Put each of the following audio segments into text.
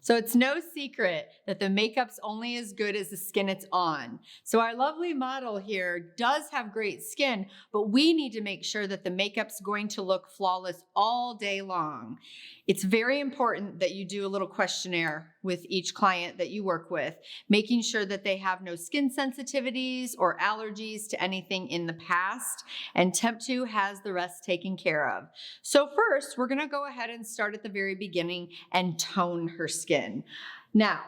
So it's no secret that the makeup's only as good as the skin it's on. So our lovely model here does have great skin, but we need to make sure that the makeup's going to look flawless all day long. It's very important that you do a little questionnaire with each client that you work with, making sure that they have no skin sensitivities or allergies to anything in the past, and TEMPTU has the rest taken care of. So first, we're gonna go ahead and start at the very beginning and tone her skin. Now,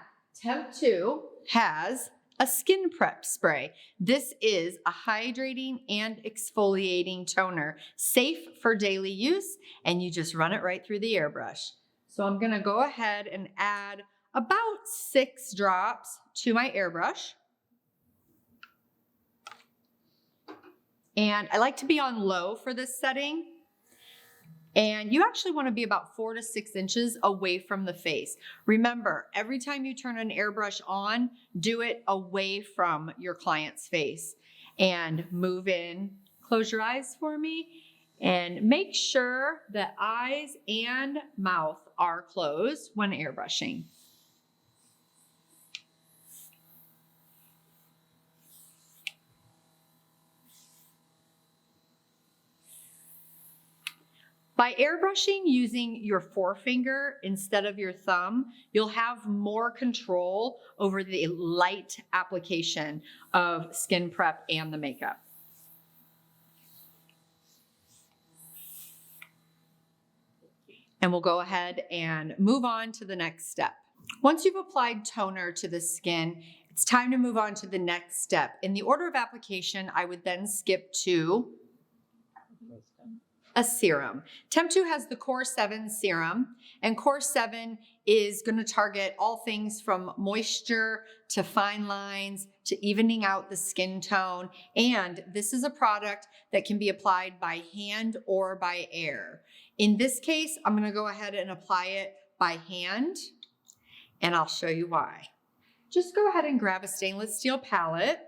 TEMPTU has a skin prep spray. This is a hydrating and exfoliating toner, safe for daily use, and you just run it right through the airbrush. So I'm gonna go ahead and add about 6 drops to my airbrush. And I like to be on low for this setting. And you actually want to be about 4 to 6 inches away from the face. Remember, every time you turn an airbrush on, do it away from your client's face. And move in, close your eyes for me, and make sure that eyes and mouth are closed when airbrushing. By airbrushing using your forefinger instead of your thumb, you'll have more control over the light application of skin prep and the makeup. And we'll go ahead and move on to the next step. Once you've applied toner to the skin, it's time to move on to the next step. In the order of application, I would then skip to a serum. TEMPTU has the Core 7 serum, and Core 7 is going to target all things from moisture to fine lines to evening out the skin tone. And this is a product that can be applied by hand or by air. In this case, I'm going to go ahead and apply it by hand, and I'll show you why. Just go ahead and grab a stainless steel palette,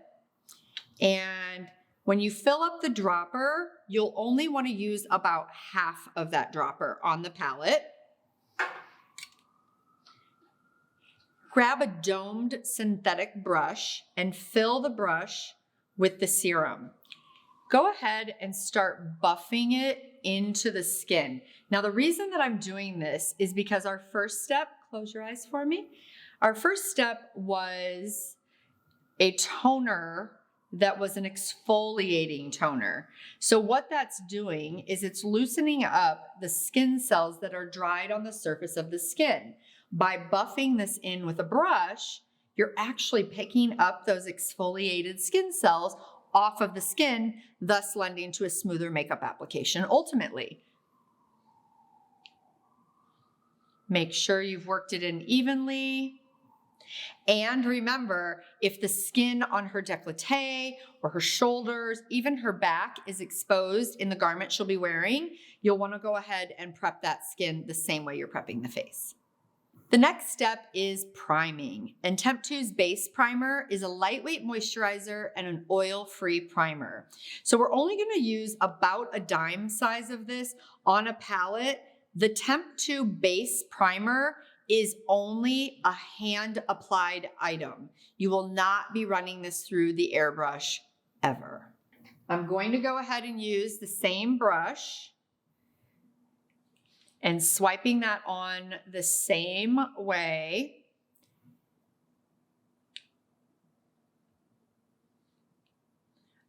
and when you fill up the dropper, you'll only want to use about half of that dropper on the palette. Grab a domed synthetic brush and fill the brush with the serum. Go ahead and start buffing it into the skin. Now, the reason that I'm doing this is because our first step, close your eyes for me. Our first step was a toner that was an exfoliating toner. So what that's doing is it's loosening up the skin cells that are dried on the surface of the skin. By buffing this in with a brush, you're actually picking up those exfoliated skin cells off of the skin, thus lending to a smoother makeup application ultimately. Make sure you've worked it in evenly. And remember, if the skin on her décolleté or her shoulders, even her back is exposed in the garment she'll be wearing, you'll want to go ahead and prep that skin the same way you're prepping the face. The next step is priming, and TEMPTU's base primer is a lightweight moisturizer and an oil-free primer. So we're only going to use about a dime size of this on a palette. The TEMPTU base primer is only a hand-applied item. You will not be running this through the airbrush ever. I'm going to go ahead and use the same brush and swiping that on the same way.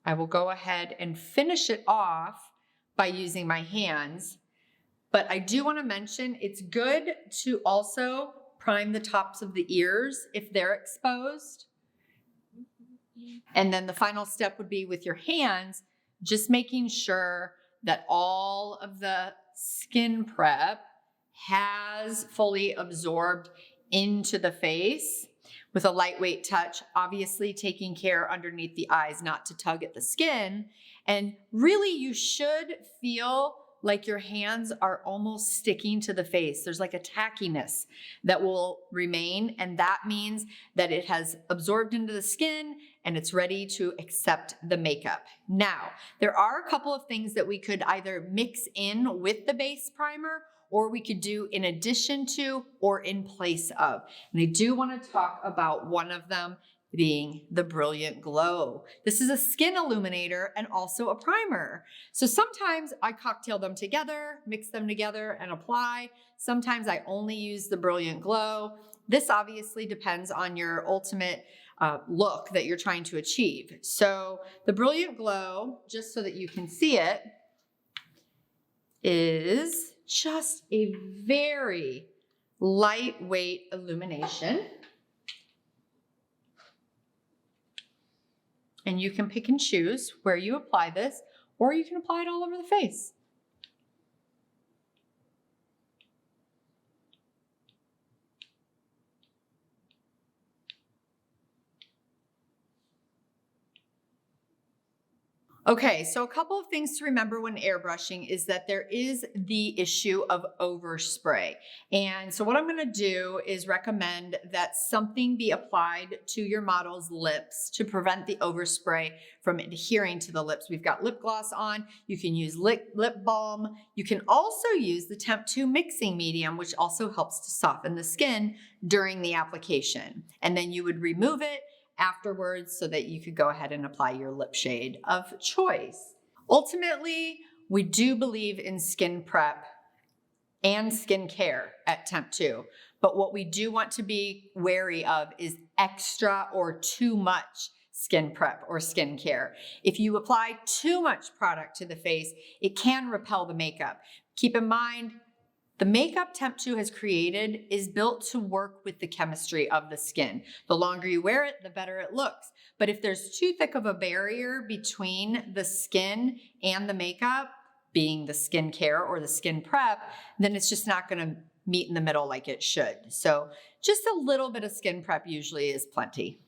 I will go ahead and finish it off by using my hands. But I do want to mention it's good to also prime the tops of the ears if they're exposed. And then the final step would be with your hands, just making sure that all of the skin prep has fully absorbed into the face with a lightweight touch, obviously taking care underneath the eyes not to tug at the skin. And really you should feel like your hands are almost sticking to the face. There's like a tackiness that will remain, and that means that it has absorbed into the skin and it's ready to accept the makeup. Now, there are a couple of things that we could either mix in with the base primer, or we could do in addition to or in place of. And I do want to talk about one of them being the Brilliant Glow. This is a skin illuminator and also a primer. So sometimes I cocktail them together, mix them together and apply. Sometimes I only use the Brilliant Glow. This obviously depends on your ultimate look that you're trying to achieve. So the Brilliant Glow, just so that you can see it, is just a very lightweight illumination. And you can pick and choose where you apply this, or you can apply it all over the face. Okay, so a couple of things to remember when airbrushing is that there is the issue of overspray. And so what I'm gonna do is recommend that something be applied to your model's lips to prevent the overspray from adhering to the lips. We've got lip gloss on, you can use lip balm. You can also use the TEMPTU mixing medium, which also helps to soften the skin during the application. And then you would remove it afterwards so that you could go ahead and apply your lip shade of choice. Ultimately, we do believe in skin prep and skin care at TEMPTU, but what we do want to be wary of is extra or too much skin prep or skin care. If you apply too much product to the face, it can repel the makeup. Keep in mind, the makeup TEMPTU has created is built to work with the chemistry of the skin. The longer you wear it, the better it looks. But if there's too thick of a barrier between the skin and the makeup, being the skin care or the skin prep, then it's just not gonna meet in the middle like it should. So just a little bit of skin prep usually is plenty.